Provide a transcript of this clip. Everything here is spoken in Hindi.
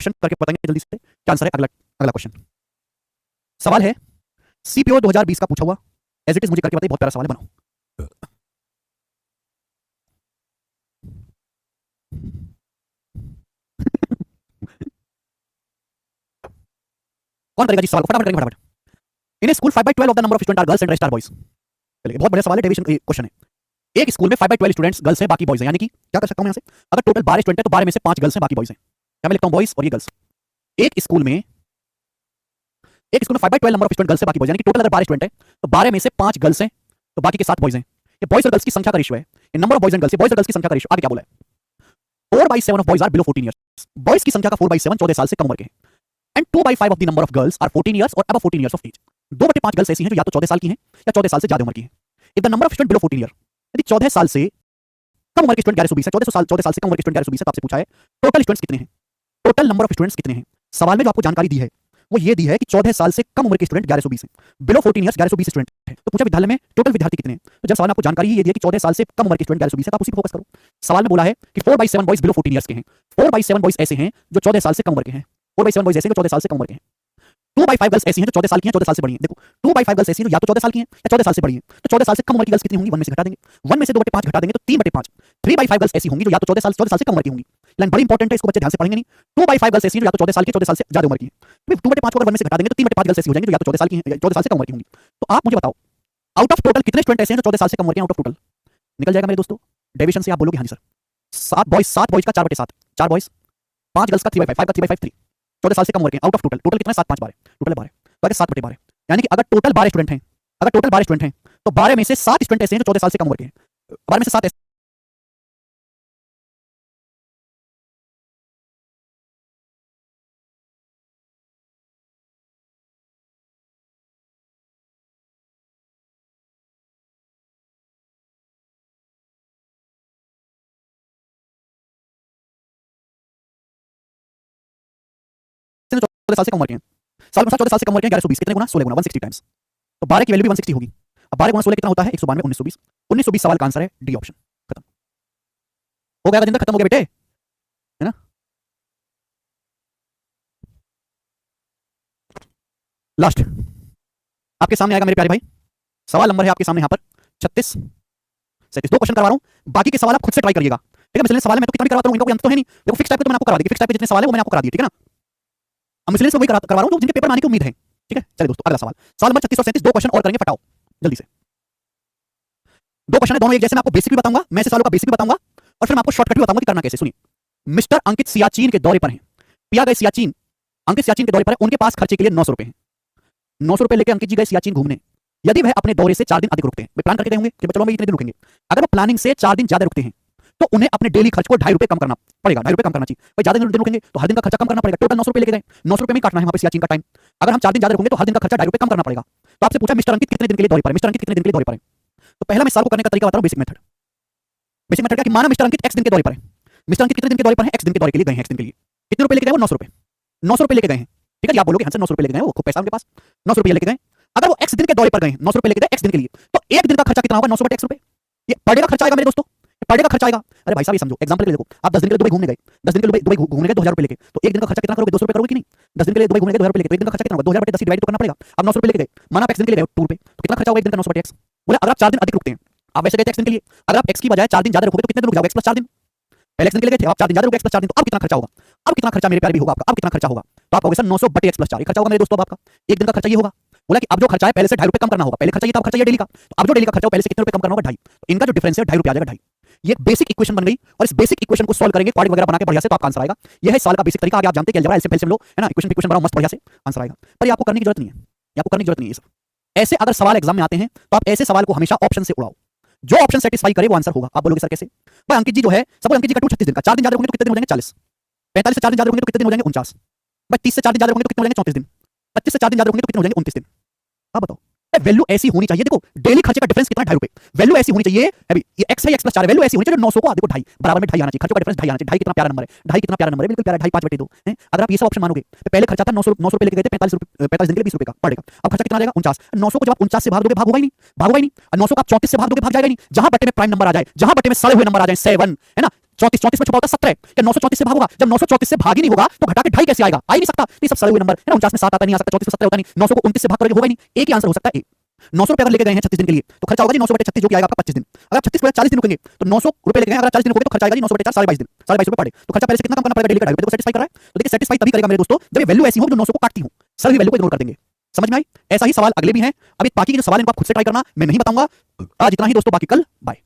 क्वेश्चन करके बताएंगे जल्दी से क्या आंसर है। अगला अगला क्वेश्चन सवाल है सीपीओ 2020 का पूछा हुआ, एज इट इज मुझे करके बताइए, बहुत प्यारा सवाल है, बनाओ। कौन करेगा जी सवाल को, फटाफट करेंगे फटाफट। In school 5/12 of the number of student are girls and rest are boys. चलिए बहुत बढ़िया सवाल है, डेविएशन क्वेश्चन है। एक स्कूल में 5/12 स्टूडेंट्स गर्ल्स हैं, बाकी बॉयज हैं, यानी कि क्या कर सकता हूं यहां से, अगर टोटल 12 स्टूडेंट है तो 12 में से 5 गर्ल्स हैं, बाकी बॉयज हैं। क्या मैं लिखता हूं बॉयज और ये गर्ल्स। एक स्कूल में 5/12 नंबर ऑफ स्टूडेंट गर्ल्स है, बाकी बॉयज, यानी कि टोटल अगर 12 स्टूडेंट है तो 12 में से 5 गर्ल्स हैं तो बाकी के 7 बॉयज हैं। ये बॉयज और गर्ल्स की संख्या का रेशियो है, ये number of boys and girls, boys और गर्ल्स की संख्या का रेशियो। आगे क्या बोला है, 4/7 of boys are below 14 years. Boys की संख्या का 4/7 14 साल से कम उम्र के हैं। And 2/5 of the number of girls are 14 years और above 14 years of age. 2/5 girls ऐसी हैं जो या तो 14 साल की हैं या 14 साल से ज्यादा उम्र की हैं। If the number of student below 14 year, यदि 14 साल से कम उम्र के स्टूडेंट 1120 है, 14 साल से कम उम्र के स्टूडेंट 1120 है, तो आपसे पूछा है टोटल स्टूडेंट्स कितने हैं, टोटल नंबर ऑफ स्टूडेंट्स कितने हैं। सवाल में जो आपको जानकारी दी है वो ये दी है कि 14 साल से कम उम्र के स्टूडेंट 1120 हैं, बिलो 14 ईयर्स 1120 स्टूडेंट हैं। तो पूछा विद्यालय में टोटल विद्यार्थी कितने हैं, तो जब सवाल में आपको जानकारी ये दी है कि 14 साल से कम उम्र के स्टूडेंट 1120 है तो आप उसी पर फोकस करो। सवाल में बोला है कि 4/7 बॉयज बिलो 14 ईयर्स के हैं, 4/7 बॉयज ऐसे हैं जो 14 साल से कम उम्र के हैं, 4/7 बॉयज ऐसे हैं जो 14 साल से कम उम्र के हैं। 2/5 गर्ल्स ऐसी हैं जो 14 साल की हैं, 14 साल से बड़ी हैं। देखो 2/5 गर्ल्स ऐसी हैं जो या तो 14 साल की हैं या 14 साल से बड़ी हैं, तो 14 साल से कम उम्र की गर्ल्स कितनी होंगी, 1 में से घटा देंगे, 1 में से 2/5 घटा देंगे तो 3/5। 3/5 गर्ल्स ऐसी होंगी जो या तो 14 साल से कम उम्र की होंगी। लाइन बड़ी इंपॉर्टेंट है, इसको बच्चे ध्यान से पढ़ेंगे नहीं। 2/5 गर्ल्स ऐसी हैं जो या तो 14 साल की, 14 साल से ज्यादा उम्र की हैं। 2/5 को अगर 1 में से घटा देंगे तो 3/5 गर्ल्स ऐसी हो जाएंगी जो या तो 14 साल की हैं, 14 साल से कम उम्र की होंगी। तो आप मुझे बताओ आउट ऑफ टोटल कितने स्टूडेंट ऐसे हैं जो 14 साल से कम उम्र के हैं, आउट ऑफ टोटल निकल जाएगा मेरे दोस्तों। डेविएशन से आप बोलोगे हाँ जी सर, 7 बॉयज का 4/7, 4 बॉयज 5 गर्ल्स का 3/5, 5 का 3/5 3, 14 साल से कम उम्र के आउट ऑफ टोटल, टोटल कितना है 7 5 12, टोटल है 12, तो आगे 7/12, यानी कि अगर टोटल 12 स्टूडेंट हैं, अगर टोटल 12 स्टूडेंट हैं तो 12 में से 7 स्टूडेंट ऐसे हैं जो 14 साल से कम उम्र के हैं, 12 में से 7 ऐसे हैं जो 14 साल से कम उम्र के हैं। साल में 14 साल से कम उम्र के हैं, 1120 कितने गुना, 16 गुना, 160 टाइम्स। तो 12 की वैल्यू भी 160 होगी। अब 12 गुना 16 कितना होता है, 192, 1920। 1920 सवाल का आंसर है डी ऑप्शन। खत्म हो गया राजेंद्र, खत्म हो गया बेटे, है ना। लास्ट आपके सामने आएगा मेरे प्यारे भाई, सवाल नंबर है आपके सामने यहाँ पर 36 37। 2 क्वेश्चन करवा रहा हूँ, बाकी के सवाल आप खुद से ट्राई करिएगा, ठीक है। मिसलेनियस सवाल मैं तो कितना भी करवाता हूँ, इनका कोई अंत तो है नहीं। देखो फिक्स टाइप पे तो मैंने आपको करा दी, फिक्स टाइप पे जितने सवाल है वो मैंने आपको करा दिए, ठीक है ना। अब मिसलेनियस में वही करवा रहा हूँ जो जिनके पेपर में आने की उम्मीद है, ठीक है। चलिए दोस्तों अगला सवाल नंबर 36 और 37, 2 क्वेश्चन और करेंगे, फटाओ जल्दी से। 2 क्वेश्चन है, दोनों एक जैसे। मैं आपको बेसिक भी बताऊंगा, मैं ऐसे सवालों का बेसिक भी बताऊंगा और फिर मैं आपको शॉर्टकट भी बताऊंगा कि करना कैसे। सुनिए, मिस्टर अंकित सियाचिन के दौरे पर हैं, पिया गए सियाचिन, अंकित सियाचिन के दौरे पर है, उनके पास खर्चे के लिए 900 रुपए हैं। 900 रुपए लेके अंकित जी गए सियाचिन घूमने। यदि वह अपने दौरे से 4 दिन अधिक रुकते हैं, वे प्लान करके गए होंगे कि चलो मैं इतने दिन रुकेंगे, अगर वो प्लानिंग से 4 दिन ज्यादा रुकते हैं तो उन्हें अपने डेली खर्च को 2.5 रुपए कम करना पड़ेगा, 2.5 रुपए कम करना चाहिए। भाई ज्यादा दिन रुकेंगे तो हर दिन का खर्चा कम करना पड़ेगा। टोटल 900 रुपए लेके गए, 900 रुपए में काटना है वहां पे सियाचिन का टाइम। अगर हम 4 दिन ज्यादा रुकेंगे तो हर दिन का खर्चा 2.5 रुपए कम करना पड़ेगा। तो आपसे पूछा मिस्टर अंकित कितने दिन के लिए दौरे पर है, मिस्टर अंकित कितने दिन के लिए दौरे पर है। तो पहला मैं सवाल को करने का तरीका बता रहा हूं, बेसिक मेथड। बेसिक मेथड क्या कि माना मिस्टर अंकित x दिन के दौरे पर है, मिस्टर अंकित कितने दिन के दौरे पर है, x दिन के दौरे के लिए गए हैं, x दिन के लिए कितने रुपए लेके गए, वो 900 रुपए, 900 रुपए लेके गए हैं, ठीक है जी। आप बोलोगे हाँ सर 900 रुपए लेके गए, वो खूब पैसा उनके पास, 900 रुपए लेके गए। अगर वो x दिन के दौरे पर गए हैं, 900 रुपए लेके गए x दिन के लिए, तो एक दिन का खर्चा कितना होगा, 900 x रुपए। ये पर डे का खर्चा आएगा मेरे दोस्तों, पर डे का खर्चा आएगा। अरे भाई साहब ये समझो, एग्जांपल के लिए देखो, आप 10 दिन के लिए दुबई घूमने गए, 10 दिन के लिए दुबई घूमने गए 2000 रुपए लेके, तो एक दिन का खर्चा कितना करोगे, 200 रुपए करोगे कि नहीं। 10 दिन के लिए दुबई घूमने गए 2000 रुपए लेके, तो एक दिन का खर्चा कितना होगा, 2000 बटे 10 डिवाइड तो करना पड़ेगा। अब 900 रुपए लेके गए, माना आप x दिन के लिए गए टूर पे, तो कितना खर्चा होगा एक दिन का, 900 बटे x। बोले अगर आप 4 दिन अधिक रुकते हैं, आप वैसे गए x दिन के लिए, अगर आप x की बजाय 4 दिन ज्यादा रुकोगे तो कितने दिन रुक जाओगे, x प्लस 4 दिन। पहले x दिन के लिए गए थे, आप 4 दिन ज्यादा रुके, x प्लस 4 दिन, तो अब कितना खर्चा होगा, अब कितना खर्चा मेरे प्यारे भी होगा आपका, अब कितना खर्चा होगा। तो आप कहोगे सर 900 बटे x प्लस 4 ये खर्चा होगा मेरे दोस्तों, अब आपका एक दिन का खर्चा ये होगा। बोला कि अब जो खर्चा है पहले से 2.5 रुपए कम करना होगा, पहले खर्चा ये था, अब खर्चा ये डेली का, तो अब जो डेली का खर्चा पहले से कितने रुपए कम करना होगा, 2.5। तो इनका जो डिफरेंस है 2.5 रुपए आ जाएगा, 2.5। ये बेसिक इक्वेशन बन गई और इस बेसिक इक्वेशन को सॉल्व करेंगे क्वाड्रेटिक वगैरह बना के बढ़िया से, तो आपका आंसर आएगा। यह है सवाल का बेसिक तरीका। आगे आप जानते हैं कि अलजेब्रा एलसीएम लो, है ना, इक्वेशन बनाओ मस्त बढ़िया से, आंसर आएगा। पर ये आपको करने की जरूरत नहीं है, ये आपको करने की जरूरत नहीं है सब। ऐसे अगर सवाल एग्जाम में आते हैं तो आप ऐसे सवाल को हमेशा ऑप्शन से उड़ाओ, जो ऑप्शन सेटिस्फाई करे वो आंसर होगा। आप बोलोगे सर कैसे, भाई अंकित जी जो है, सब अंकित जी का टूर 36 दिन का, 4 दिन ज्यादा रुकेंगे तो कितने दिन हो जाएंगे, 40। 45 से 4 दिन ज्यादा रुकेंगे तो कितने दिन हो जाएंगे, 49। भाई 30 से 4 दिन ज्यादा रुकेंगे तो कितने हो जाएंगे, 34 दिन। 25 से 4 दिन ज्यादा रुकेंगे तो कितने हो जाएंगे, 29 दिन। आप बताओ, वैल्यू ऐसी होनी चाहिए। देखो डेली खर्चे का डिफरेंस कितना है, 2.5 रुपए। वैल्यू ऐसी होनी चाहिए, अभी ये x है, x प्लस 4 वैल्यू ऐसी होनी चाहिए 900 को देखो 2.5 बराबर में 2.5 आना चाहिए, खर्चों का डिफरेंस 2.5 आना चाहिए। 2.5 कितना प्यारा नंबर है, 2.5 कितना प्यारा नंबर है, बिल्कुल प्यारा, 2.5 5 बटे 2 है। अगर आप ये सब ऑप्शन मानोगे तो पहले खर्चा था 900 रुपए लेके गए थे, 45 दिन के लिए 20 रुपए का पड़ेगा। अब खर्चा कितना आ जाएगा, 49। 900 को जब आप 49 से भाग दोगे, भाग होगा ही नहीं, भाग होगा ही नहीं। 900 को आप 34 से भाग दोगे, भाग जाएगा नहीं। जहां बटे में प्राइम नंबर आ जाए, जहां बटे में सड़े हुए नंबर आ जाए, 7 है ना, 34 34 में छुपा होता है 17। क्या 934 से भागोगा? जब 934 से भाग ही नहीं होगा तो घटा के 2.5 कैसे आएगा? आ ही नहीं सकता। ये सब सड़े हुए नंबर है ना। 49 में 7 आता नहीं आ सकता, 34 में 17 होता नहीं, 900 को 29 से भाग करोगे होगा ही नहीं। एक ही आंसर हो सकता है, 900 रुपए अगर लेके गए हैं 36 दिन के लिए तो खर्चा होगा जी 900/36 जो कि आएगा आपका 25 दिन। अगर आप 36 को 40 दिन रुकेंगे तो 900 रुपए लेके गए, अगर 40 दिन रुकोगे तो खर्चा आएगा जी 900/4 22 दिन, 22.5 रुपए पर डे। तो खर्चा पहले से कितना कम करना पड़ेगा डेली का? 2.5 रुपए को सेटिस्फाई कर रहा है। तो देखिए सेटिस्फाई तभी करेगा मेरे दोस्तों जब ये वैल्यू ऐसी हो जो 900 को काटती हो। सभी वैल्यू को इग्नोर कर देंगे। समझ में आई? ऐसा ही सवाल अगले भी हैं। अभी बाकी के जो सवाल इनको आप खुद से ट्राई करना, मैं नहीं बताऊंगा। आज इतना ही दोस्तों, बाकी कल। बाय।